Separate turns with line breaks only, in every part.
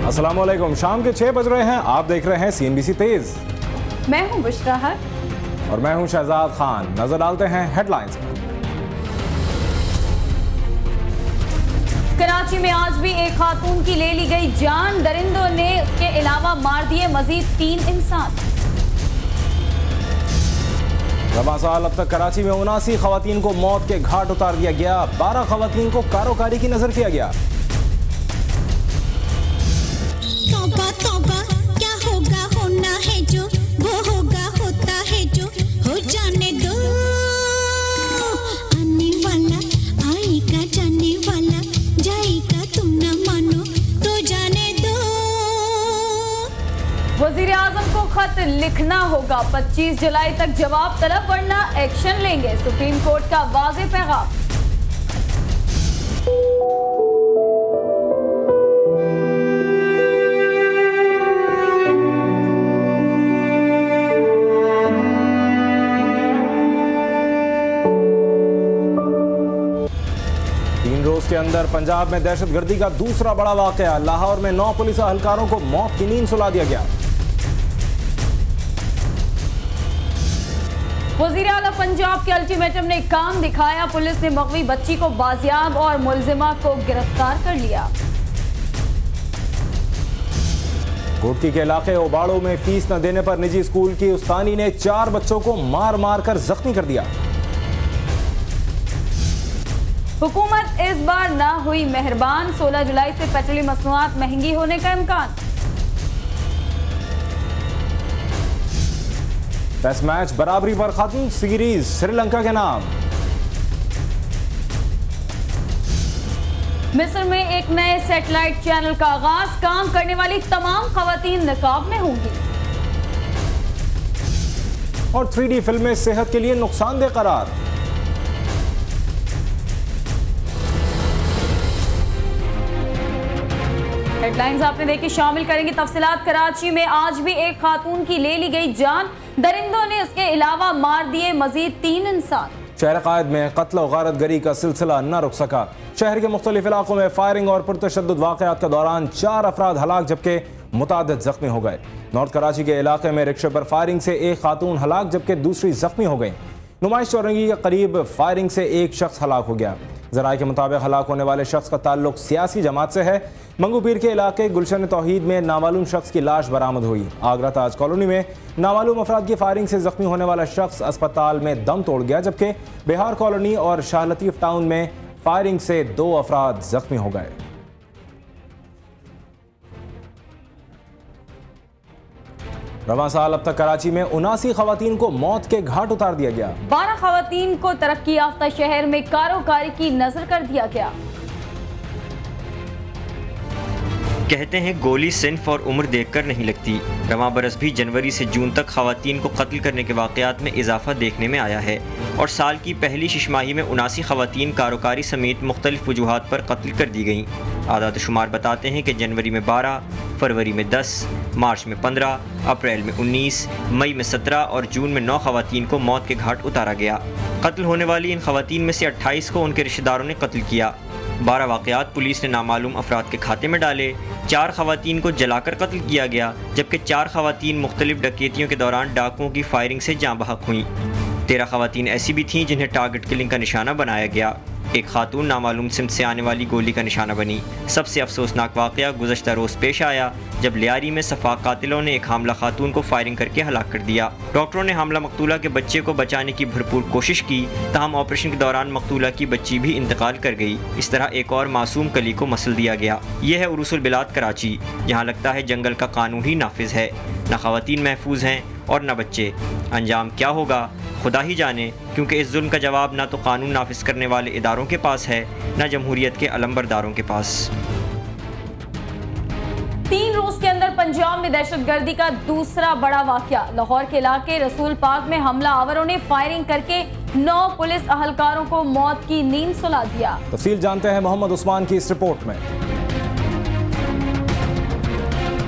अस्सलामुअलैकुम। शाम के 6 बज रहे हैं, आप देख रहे हैं CNBC तेज।
मैं हूं बुशरा हक
और मैं हूं शहजाद खान। नजर डालते हैं हेडलाइंस पर।
कराची में आज भी एक खातून की ले ली गई जान, दरिंदों ने उसके अलावा मार दिए मजीद 3 इंसान।
रवां साल अब तक कराची में 79 खवातीन को मौत के घाट उतार दिया गया। 12 खवातीन को कारोकारी की नजर किया गया।
तौबा तौबा, क्या होगा होना है जो, वो होगा होता है जो, हो जाने दो। आने वाला आएगा, जाने वाला जाएगा, तुम न मानो तो जाने दो।
वजीर आजम को खत लिखना होगा, 25 जुलाई तक जवाब तलब वरना एक्शन लेंगे, सुप्रीम कोर्ट का वाज़ेह पैगाम।
के अंदर पंजाब में दहशतगर्दी का दूसरा बड़ा वाकया। लाहौर में 9 पुलिस अहलकारों को मौत की नींद सुला दिया गया।
वजीर आला पंजाब के अल्टीमेटम ने काम दिखाया, पुलिस ने मगवी बच्ची को बाजियाब और मुलजिमा को गिरफ्तार कर लिया।
घोटकी के इलाके ओबाड़ो में फीस न देने पर निजी स्कूल की उस्तानी ने 4 बच्चों को मार मार कर जख्मी कर दिया।
हुकूमत इस बार ना हुई मेहरबान, 16 जुलाई से पेट्रोलियम मसनूआत महंगी होने का इम्कान।
टेस्ट मैच बराबरी पर खत्म, सीरीज श्रीलंका के नाम।
मिस्र में एक नए सैटेलाइट चैनल का आगाज, काम करने वाली तमाम खवातीन निकाब में होंगी।
और 3D फिल्में सेहत के लिए नुकसानदेह करार।
हेडलाइंस आपने देखी, शामिल करेंगे तफसीलात। कराची में आज भी एक खातून की ले ली गई जान, दरिंदों ने उसके अलावा मार दिए मजीद 3 इंसान।
शहर कायद में कत्ल और गारतगरी का सिलसिला न रुक सका। शहर के मुख्तलिफ इलाकों में फायरिंग और पुरतशद्दुद वाक़यात के दौरान 4 अफराद हलाक जबकि मुतादिद जख्मी हो गए। नॉर्थ कराची के इलाके में रिक्शे पर फायरिंग से एक खातून हलाक जबकि दूसरी जख्मी हो गई। नुमाइश चौरंगी के करीब फायरिंग से एक शख्स हलाक हो गया। ज़राए के मुताबिक हलाक होने वाले शख्स का ताल्लुक सियासी जमात से है। मंगूपीर के इलाके गुलशन तौहीद में नामालूम शख्स की लाश बरामद हुई। आगरा ताज कॉलोनी में नामालूम अफराद की फायरिंग से जख्मी होने वाला शख्स अस्पताल में दम तोड़ गया जबकि बिहार कॉलोनी और शाह लतीफ टाउन में फायरिंग से 2 अफराद जख्मी हो गए। रवां साल अब तक कराची में 79 खवातीन को मौत के घाट उतार दिया गया।
12 खवातीन को तरक्की याफ्ता शहर में कारोकारी की नजर कर दिया गया।
कहते हैं गोली सिन्फ और उम्र देखकर नहीं लगती। रवां बरस भी जनवरी से जून तक खवातीन को कत्ल करने के वाक़यात में इजाफा देखने में आया है और साल की पहली शिशमाही में 79 खवातीन कारोकारी समेत मुख्तलिफ वजूहात पर कत्ल कर दी गईं। आदात शुमार बताते हैं कि जनवरी में 12, फरवरी में 10, मार्च में 15, अप्रैल में 19, मई में 17 और जून में 9 खवातीन को मौत के घाट उतारा गया। कत्ल होने वाली इन खवातीन में से 28 को उनके रिश्तेदारों ने कत्ल किया। 12 वाक़यात पुलिस ने नामालूम अफराद के खाते में डाले। 4 खवातीन को जलाकर कत्ल किया गया जबकि 4 खवातीन मुख्तलिफ डकैतियों के दौरान डाकुओं की फायरिंग से जाँ बहक हुई। 13 खवातीन ऐसी भी थीं जिन्हें टारगेट किलिंग का निशाना बनाया गया। एक खातून नामालूम सिमत से आने वाली गोली का निशाना बनी। सबसे अफसोसनाक वाक़या गुज़श्ता रोज़ पेश आया जब लियारी में सफाक कातिलों ने एक हामला खातून को फायरिंग करके हलाक कर दिया। डॉक्टरों ने हामला मकतूला के बच्चे को बचाने की भरपूर कोशिश की, ताहम ऑपरेशन के दौरान मकतूला की बच्ची भी इंतकाल कर गई। इस तरह एक और मासूम कली को मसल दिया गया। यह है उरूसुल बिलाद कराची, जहाँ लगता है जंगल का कानून ही नाफिज है। न खवातीन महफूज हैं और न बच्चे। अंजाम क्या होगा खुदा ही जाने, क्योंकि इस जुल्म का जवाब ना तो कानून नाफिज करने वाले इदारों के पास है न जमहूरियत के अलंबरदारों के पास।
3 रोज के अंदर पंजाब में दहशतगर्दी का दूसरा बड़ा वाकया। लाहौर के इलाके रसूल पार्क में हमला आवरों ने फायरिंग करके 9 पुलिस अहलकारों को मौत की नींद सुला दिया।
तफसील जानते हैं मोहम्मद उस्मान की इस रिपोर्ट में।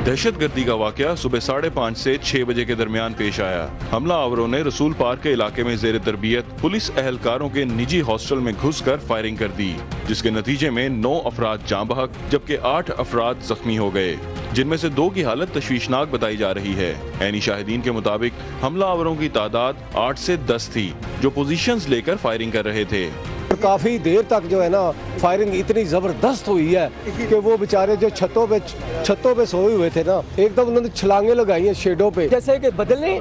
दहशतगर्दी का वाकया सुबह 5:30 से 6 बजे के दरमियान पेश आया। हमला आवरों ने रसूल पार्क के इलाके में जेर तरबियत पुलिस एहलकारों के निजी हॉस्टल में घुसकर फायरिंग कर दी, जिसके नतीजे में 9 अफराद जाँ बहक जबकि 8 अफराद जख्मी हो गए, जिनमें से 2 की हालत तशवीशनाक बताई जा रही है। ऐनी शाहिदीन के मुताबिक हमला आवरों की तादाद 8 से 10 थी, जो पोजीशंस लेकर फायरिंग कर रहे थे।
काफी देर तक जो है ना फायरिंग इतनी जबरदस्त हुई है कि वो बेचारे जो छतों पे सोए हुए थे ना, एकदम उन्होंने छलांगे लगाई हैं शेडों पे, जैसे कि बदलने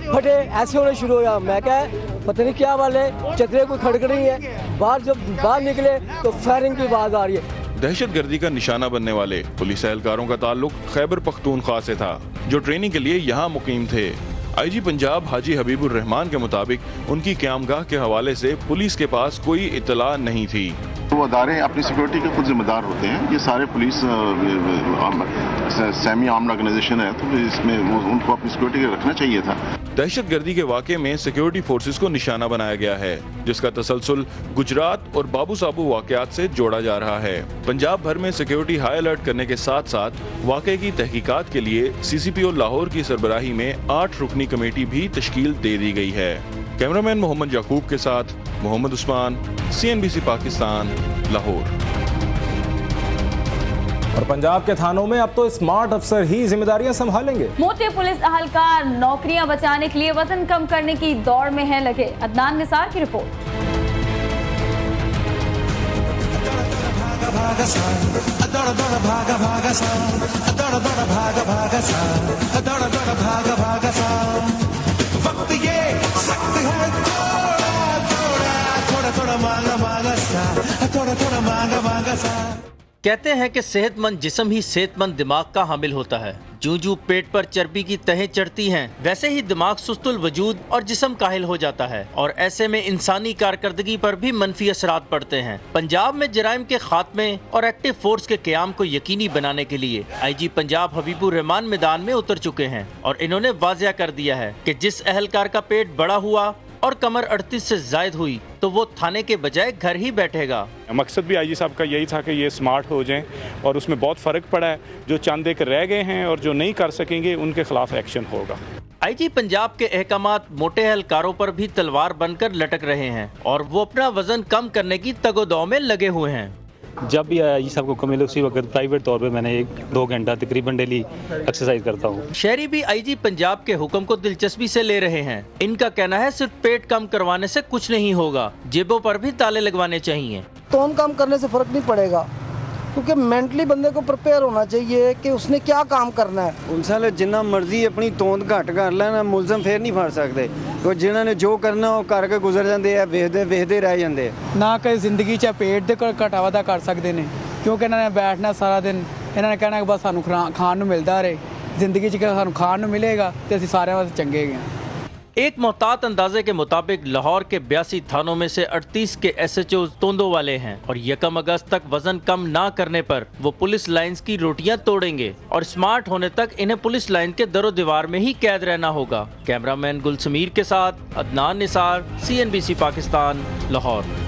फटे ऐसे होने शुरू हुआ। मैं क्या पता नहीं क्या वाले चदरें कोई खड़क रही है, जब बाहर निकले तो फायरिंग की आवाज आ रही है।
दहशतगर्दी का निशाना बनने वाले पुलिस एहलकारों का ताल्लुक खैबर पख्तूनख्वा से था, जो ट्रेनिंग के लिए यहाँ मुकीम थे। IG पंजाब हाजी हबीबुर रहमान के मुताबिक उनकी क़यामगाह के हवाले से पुलिस के पास कोई इत्तला नहीं थी।
वो अदारे अपनी सिक्योरिटी के खुद जिम्मेदार होते हैं। ये सारे पुलिस सेमी आर्म्ड ऑर्गेनाइजेशन है, तो इसमें उनको अपनी सिक्योरिटी रखना चाहिए था।
दहशतगर्दी के वाक़े में सिक्योरिटी फोर्सेस को निशाना बनाया गया है, जिसका तसलसल गुजरात और बाबू साबू वाक़यात से जोड़ा जा रहा है। पंजाब भर में सिक्योरिटी हाई अलर्ट करने के साथ साथ वाक़े की तहकीकात के लिए CCPO लाहौर की सरबराही में 8 रुकनी कमेटी भी तश्कील दे दी गई है। कैमरामैन मोहम्मद याकूब के साथ मोहम्मद उस्मान, CNBC पाकिस्तान, लाहौर।
और पंजाब के थानों में अब तो स्मार्ट अफसर ही जिम्मेदारियां संभालेंगे।
मोटे पुलिस अहलकार नौकरियां बचाने के लिए वजन कम करने की दौड़ में है लगे। अदनान निसार की रिपोर्ट।
कहते हैं कि सेहतमंद जिस्म ही सेहतमंद दिमाग का हामिल होता है। जूं जूं पेट पर चर्बी की तहें चढ़ती हैं, वैसे ही दिमाग सुस्तुल वजूद और जिस्म काहिल हो जाता है, और ऐसे में इंसानी कारकर्दगी पर भी मनफी असरात पड़ते हैं। पंजाब में जराइम के खात्मे और एक्टिव फोर्स के क़याम को यकीनी बनाने के लिए IG पंजाब हबीबुर रहमान मैदान में उतर चुके हैं, और इन्होंने वाज़िया कर दिया है कि जिस अहलकार का पेट बड़ा हुआ और कमर 38 से जायद हुई तो वो थाने के बजाय घर ही बैठेगा।
मकसद भी IG साहब का यही था कि ये स्मार्ट हो जाएं, और उसमें बहुत फ़र्क पड़ा है। जो चंद एक रह गए हैं और जो नहीं कर सकेंगे उनके खिलाफ एक्शन होगा।
IG पंजाब के अहकामात मोटे एहलकारों पर भी तलवार बनकर लटक रहे हैं, और वो अपना वजन कम करने की तगोदौ में लगे हुए हैं।
जब भी IG साहब को मिले उसी वक्त प्राइवेट तौर पे मैंने 1-2 घंटा तकरीबन डेली एक्सरसाइज करता हूँ।
शहरी भी IG पंजाब के हुक्म को दिलचस्पी से ले रहे हैं। इनका कहना है सिर्फ पेट कम करवाने से कुछ नहीं होगा, जेबों पर भी ताले लगवाने चाहिए।
तोन कम करने से फर्क नहीं पड़ेगा, क्योंकि मेंटली बंदे को प्रिपेयर होना चाहिए कि उसने क्या काम करना है।
उनसे जिन्ना मर्जी अपनी तोंद घट कर लेना, मुलजम फिर नहीं फड़ सकते। तो जिन्होंने जो करना वो करके गुजर जाते हैं, वेखते रह जाते
ना। कई जिंदगी च पेट दे घटा वाधा कर सकते हैं, क्योंकि इन्होंने बैठना सारा दिन, इन्होंने कहना कि बस सानू खाण नूं मिलता रहे, जिंदगी च सानू खाण नूं मिलेगा तो असीं सारे वास्ते चंगे हैं।
एक मोहतात अंदाजे के मुताबिक लाहौर के 82 थानों में से 38 के SHO तोंदों वाले हैं, और 1 अगस्त तक वजन कम ना करने पर वो पुलिस लाइंस की रोटियां तोड़ेंगे, और स्मार्ट होने तक इन्हें पुलिस लाइन के दरो दीवार में ही कैद रहना होगा। कैमरामैन गुलसमीर के साथ अदनान निसार, CNBC पाकिस्तान, लाहौर।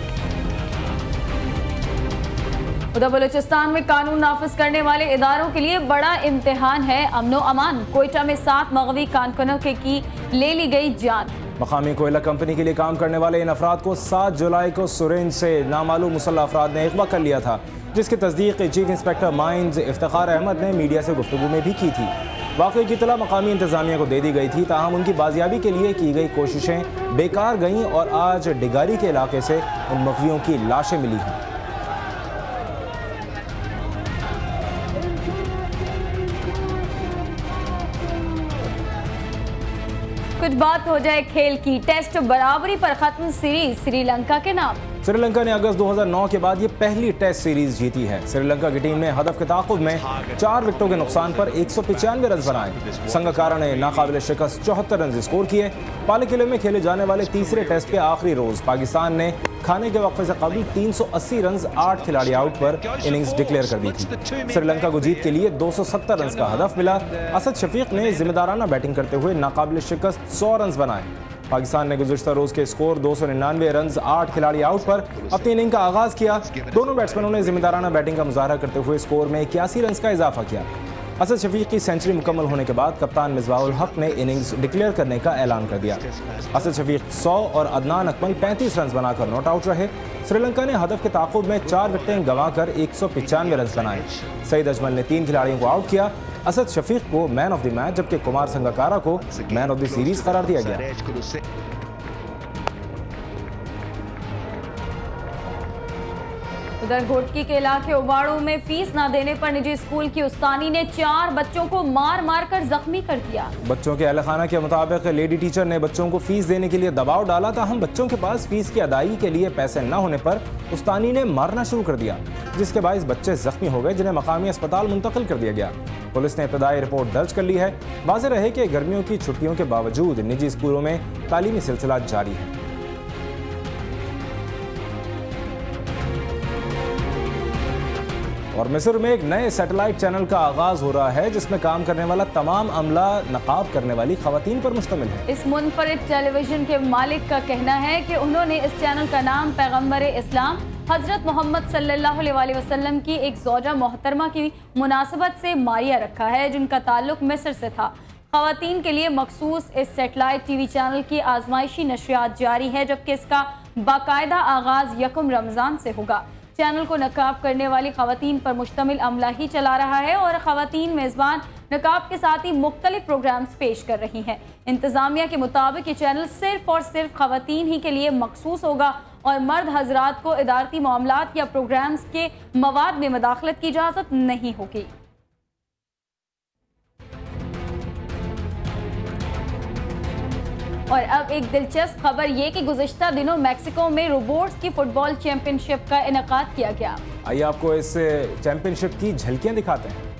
उधर बलूचिस्तान में कानून नाफिज करने वाले इदारों के लिए बड़ा इम्तिहान है अमनो अमान। कोयटा में 7 मगवी कारकुनों की ले ली गई जान।
मकामी कोयला कंपनी के लिए काम करने वाले इन अफराद को 7 जुलाई को सुरेंज से नामालूम मुसल्लह अफराद ने अगवा कर लिया था, जिसकी तस्दीक chief inspector mines Iftikhar Ahmed ने मीडिया से गुफ्तगू में भी की थी। वाक़े की इत्तला मकामी इंतजामिया को दे दी गई थी, ताहम उनकी बाजियाबी के लिए की गई कोशिशें बेकार गईं और आज डिगारी के इलाके से उन मगवियों की लाशें मिली हैं।
कुछ बात हो जाए खेल की। टेस्ट बराबरी पर खत्म सीरीज श्रीलंका के नाम।
श्रीलंका ने अगस्त 2009 के बाद ये पहली टेस्ट सीरीज जीती है। श्रीलंका की टीम ने हदफ के ताक़ुब में 4 विकेटों के नुकसान पर 195 रन बनाए। संगकारा ने नाकाबिल शिकस्त 74 रन स्कोर किए। पाले किले में खेले जाने वाले तीसरे टेस्ट के आखिरी रोज पाकिस्तान ने खाने के वक्फे से कबल 380 रन 8 खिलाड़ी आउट पर इनिंग्स डिक्लेयर कर दी थी। श्रीलंका को जीत के लिए 270 रन का हदफ मिला। असद शफीक ने जिम्मेदाराना बैटिंग करते हुए नाकाबिल शिकस्त 100 रन बनाए। पाकिस्तान ने गुज़िश्ता रोज के स्कोर 299 रन 8 खिलाड़ी आउट पर अपनी इनिंग का आगाज किया। दोनों बैट्समैनों ने जिम्मेदाराना बैटिंग का मुजाहरा करते हुए स्कोर में 81 रन का इजाफा किया। असद शफीक की सेंचुरी मुकम्मल होने के बाद कप्तान मिसबाहुल हक ने इनिंग्स डिक्लेयर करने का ऐलान कर दिया। असद शफीक 100 और अदनान अकमल 35 रन बनाकर नॉट आउट रहे। श्रीलंका ने हदफ के ताक़ुब में 4 विकेटें गंवाकर 195 रन बनाए। सईद अजमल ने 3 खिलाड़ियों को आउट किया। असद शफीक को मैन ऑफ द मैच जबकि कुमार संगकारा को मैन ऑफ द सीरीज करार दिया गया।
उधर घोटकी के इलाके उबाड़ू में फीस न देने पर निजी स्कूल की उस्तानी ने 4 बच्चों को मार मार कर जख्मी कर दिया।
बच्चों के अहलखाना के मुताबिक लेडी टीचर ने बच्चों को फीस देने के लिए दबाव डाला था। हम बच्चों के पास फीस की अदायगी के लिए पैसे न होने पर उस्तानी ने मारना शुरू कर दिया, जिसके बायस बच्चे जख्मी हो गए, जिन्हें मकामी अस्पताल मुंतकिल कर दिया गया। पुलिस ने इब्तदाई रिपोर्ट दर्ज कर ली है। वाज़ेह रहे कि गर्मियों की छुट्टियों के बावजूद निजी स्कूलों में तालीमी सिलसिला जारी है। और मिस्र में एक नए सैटेलाइट चैनल का आगाज हो रहा है, जिसमें काम करने वाला तमाम अमला नकाब करने वाली खवातीन पर मुश्तमिल है।
इस मुनफरिद टेलीविजन के मालिक का कहना है कि उन्होंने इस चैनल का नाम पैगम्बर इस्लाम हजरत मोहम्मद सल्लल्लाहु अलैहि वसल्लम की एक ज़ौजा मोहतरमा की मुनासबत से मारिया रखा है, जिनका ताल्लुक मिस्र से था। खवातीन के लिए मखसूस इस सेटेलाइट टीवी चैनल की आजमाइशी नशरियात जारी है, जबकि इसका बाकायदा आगाज 1 रमज़ान से होगा। चैनल को नकाब करने वाली खवातीन पर मुश्तमिल अमला ही चला रहा है और खवातीन मेज़बान नकाब के साथ ही मुख्तलिफ प्रोग्राम्स पेश कर रही हैं। इंतज़ामिया के मुताबिक ये चैनल सिर्फ और सिर्फ खवातीन ही के लिए मखसूस होगा और मर्द हजरात को इदारती मामलात या प्रोग्राम्स के मवाद में मदाखलत की इजाज़त नहीं होगी। और अब एक दिलचस्प खबर ये कि गुज़िश्ता दिनों मैक्सिको में रोबोट्स की फुटबॉल चैंपियनशिप का इनेकाद किया गया।
आइए आपको इस चैंपियनशिप की झलकियां दिखाते हैं।